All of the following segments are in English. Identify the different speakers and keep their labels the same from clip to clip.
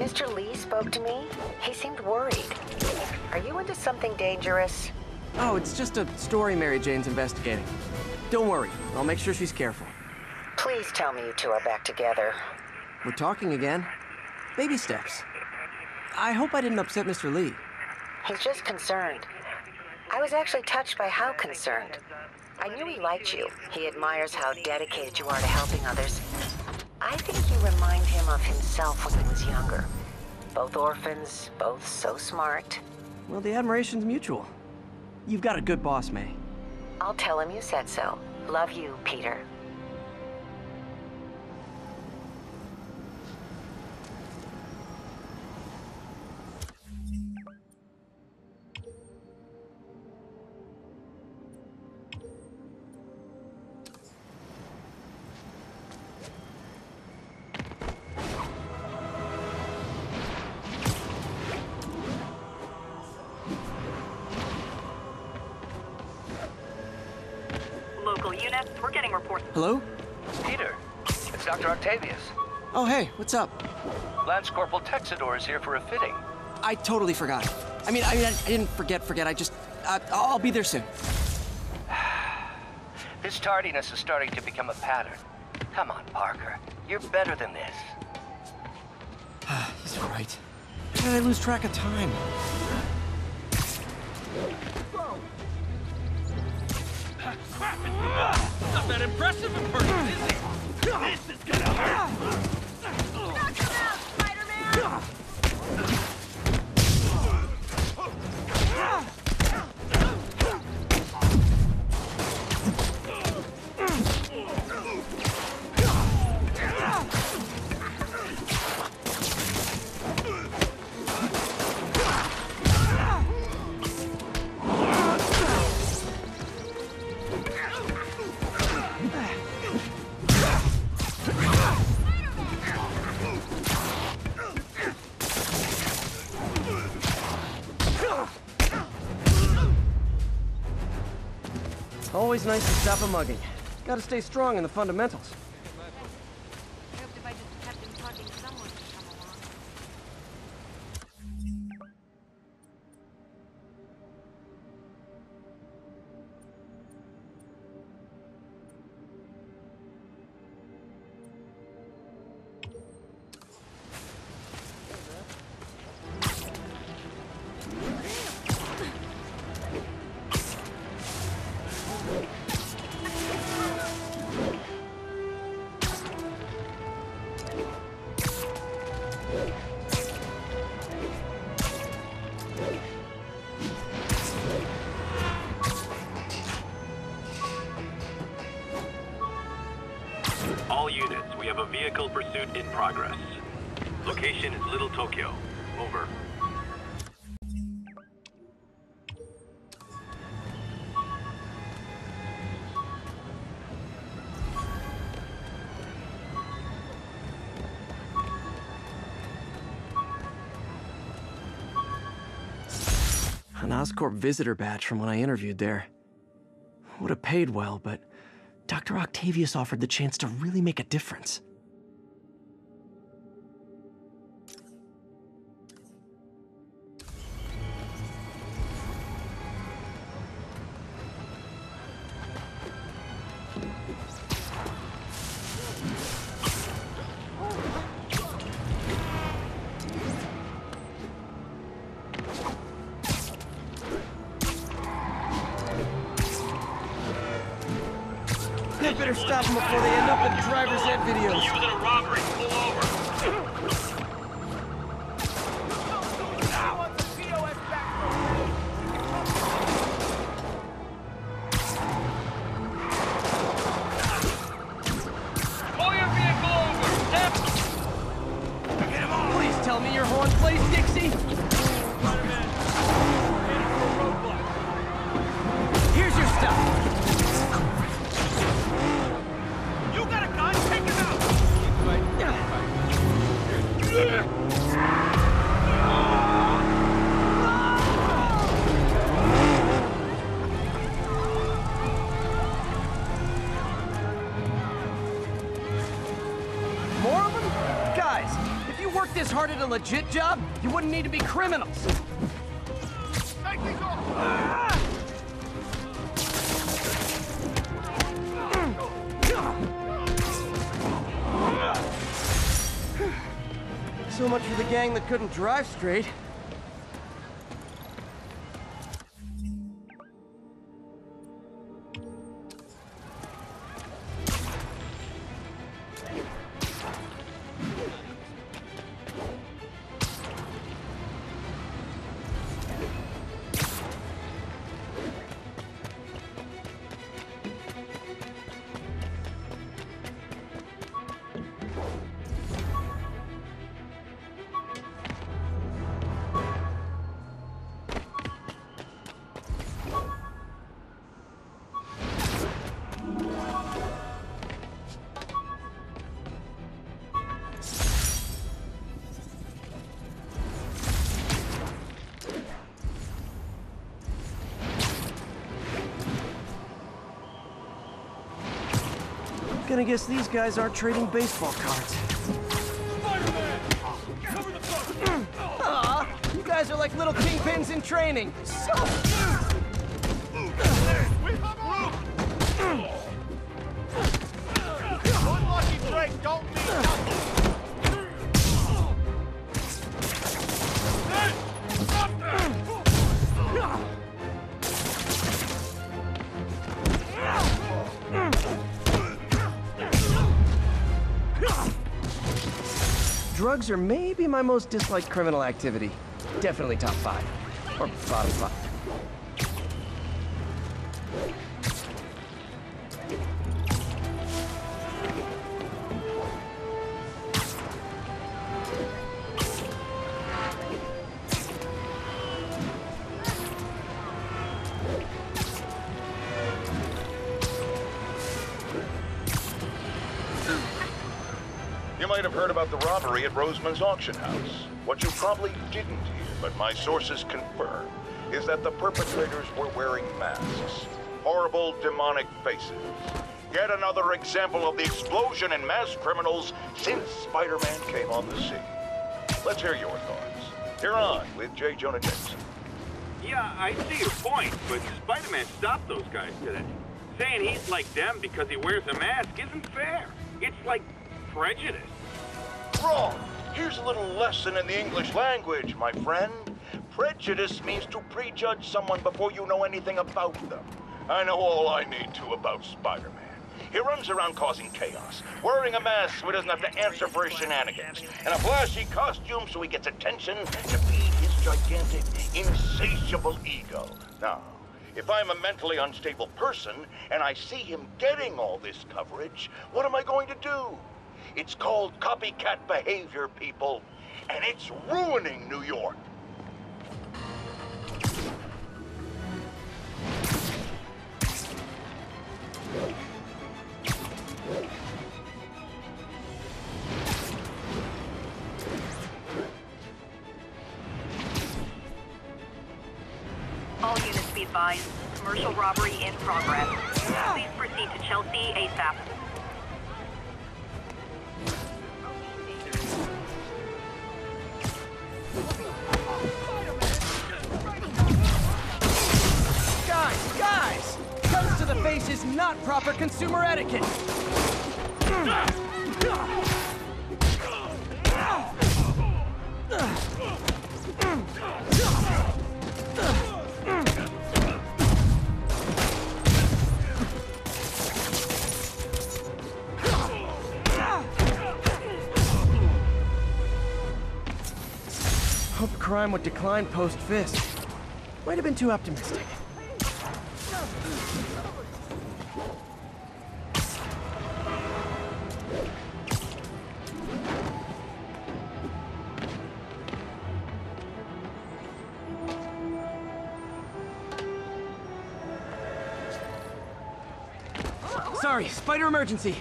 Speaker 1: Mr. Lee spoke to me. He seemed worried. Are you into something dangerous?
Speaker 2: Oh, it's just a story Mary Jane's investigating. Don't worry, I'll make sure she's careful.
Speaker 1: Please tell me you two are back together.
Speaker 2: We're talking again. Baby steps. I hope I didn't upset Mr. Lee.
Speaker 1: He's just concerned. I was actually touched by how concerned. I knew he liked you. He admires how dedicated you are to helping others. I think you remind him of himself when he was younger. Both orphans, both so smart.
Speaker 2: Well, the admiration's mutual. You've got a good boss, May.
Speaker 1: I'll tell him you said so. Love you, Peter.
Speaker 3: Local unit, we're getting reports.
Speaker 2: Hello?
Speaker 4: Peter, it's Dr. Octavius.
Speaker 2: Oh, hey, what's up?
Speaker 4: Lance Corporal Texador is here for a fitting.
Speaker 2: I totally forgot. I didn't forget. I'll be there soon.
Speaker 4: This tardiness is starting to become a pattern. Come on, Parker. You're better than this.
Speaker 2: He's right. How did I lose track of time?
Speaker 5: Not that impressive in person, is he? This is gonna hurt!
Speaker 3: Knock him out, Spider-Man!
Speaker 2: Always nice to stop a mugging. Gotta stay strong in the fundamentals.
Speaker 3: I hoped if I just kept him talking, someone would come along.
Speaker 6: All units, we have a vehicle pursuit in progress. Location is Little Tokyo. Over.
Speaker 2: An Oscorp visitor badge from when I interviewed there. Would have paid well, but Dr. Octavius offered the chance to really make a difference. I better stop them before they end up in driver's ed videos.
Speaker 6: Using a robbery. Pull over.
Speaker 5: Pull your vehicle over! Step!
Speaker 2: Get him on! Please tell me your horn plays Dixie!
Speaker 5: Spider-Man! Headed for a roadblock.
Speaker 2: Here's your stuff!
Speaker 5: You got a gun? Take him out! Keep fighting.
Speaker 2: this hard at a legit job, you wouldn't need to be criminals. So much for the gang that couldn't drive straight. Gonna guess these guys aren't trading baseball cards.
Speaker 5: Spider-Man! Cover the front!
Speaker 2: Aw, you guys are like little kingpins in training. So...
Speaker 5: One lucky break don't mean nothing!
Speaker 2: Drugs are maybe my most disliked criminal activity. Definitely top 5. Or bottom 5.
Speaker 7: You might have heard about the robbery at Roseman's auction house. What you probably didn't hear, but my sources confirm, is that the perpetrators were wearing masks. Horrible, demonic faces. Yet another example of the explosion in mass criminals since Spider-Man came on the scene. Let's hear your thoughts. You're on with J. Jonah Jameson.
Speaker 6: Yeah, I see your point, but Spider-Man stopped those guys today. Saying he's like them because he wears a mask isn't fair. It's like prejudice.
Speaker 7: Wrong. Here's a little lesson in the English language, my friend. Prejudice means to prejudge someone before you know anything about them. I know all I need to about Spider-Man. He runs around causing chaos, wearing a mask so he doesn't have to answer for his shenanigans, and a flashy costume so he gets attention to feed his gigantic, insatiable ego. Now, if I'm a mentally unstable person and I see him getting all this coverage, what am I going to do? It's called copycat behavior, people, and it's ruining New York.
Speaker 8: All units be advised. Commercial robbery in progress. Please proceed to Chelsea ASAP.
Speaker 2: Guys! Guns to the face is not proper consumer etiquette! Hope crime would decline post-fist. Might have been too optimistic. Sorry, spider emergency.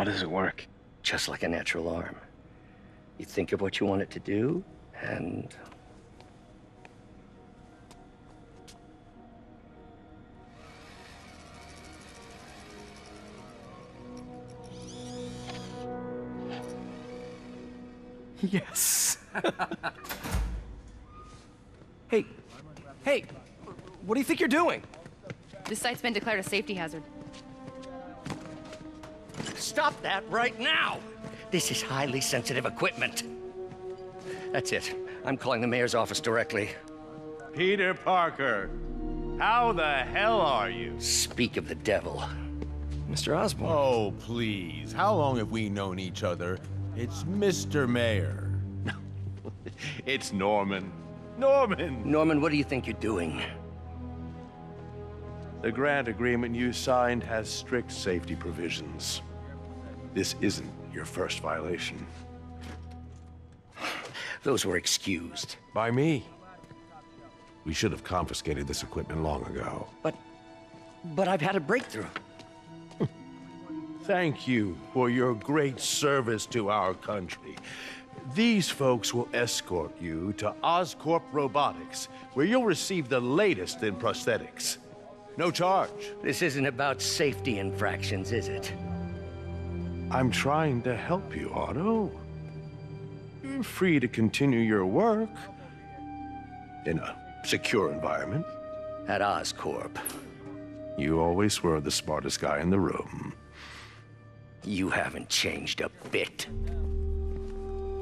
Speaker 4: does it work? Just like a natural arm. You think of what you want it to do, and...
Speaker 2: Yes. Hey, what do you think you're doing?
Speaker 3: This site's been declared a safety hazard.
Speaker 4: Stop that right now! This is highly sensitive equipment. That's it. I'm calling the mayor's office directly.
Speaker 9: Peter Parker, how the hell are you?
Speaker 4: Speak of the devil.
Speaker 2: Mr. Osborn.
Speaker 9: Oh, please. How long have we known each other? It's Mr. Mayor. It's Norman.
Speaker 4: Norman, what do you think you're doing?
Speaker 9: The grant agreement you signed has strict safety provisions. This isn't your first violation.
Speaker 4: Those were excused.
Speaker 9: By me. We should have confiscated this equipment long ago.
Speaker 4: But I've had a breakthrough.
Speaker 9: Thank you for your great service to our country. These folks will escort you to Oscorp Robotics, where you'll receive the latest in prosthetics. No charge.
Speaker 4: This isn't about safety infractions, is it?
Speaker 9: I'm trying to help you, Otto. You're free to continue your work in a secure environment.
Speaker 4: At Oscorp.
Speaker 9: You always were the smartest guy in the room.
Speaker 4: You haven't changed a bit.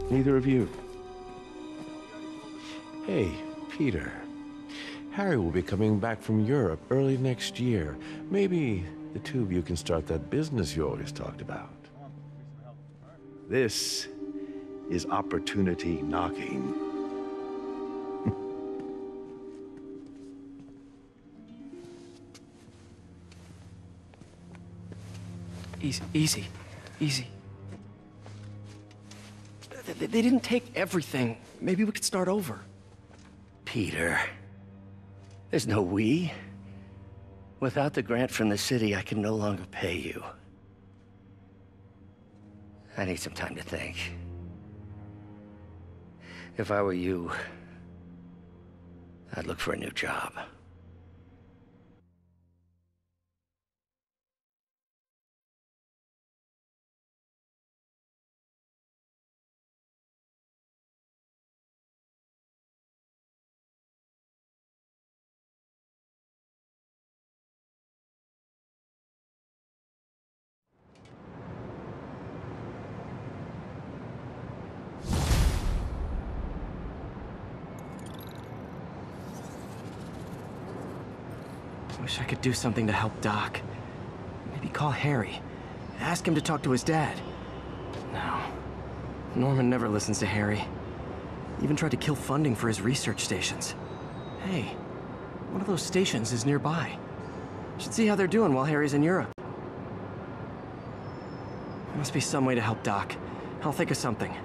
Speaker 9: Neither of you. Hey, Peter. Harry will be coming back from Europe early next year. Maybe the two of you can start that business you always talked about. This is opportunity knocking.
Speaker 2: Easy. They didn't take everything. Maybe we could start over.
Speaker 4: Peter, there's no we. Without the grant from the city, I can no longer pay you. I need some time to think. If I were you, I'd look for a new job.
Speaker 2: Wish I could do something to help Doc. Maybe call Harry. Ask him to talk to his dad. No. Norman never listens to Harry. Even tried to kill funding for his research stations. Hey, one of those stations is nearby. Should see how they're doing while Harry's in Europe. Must be some way to help Doc. I'll think of something.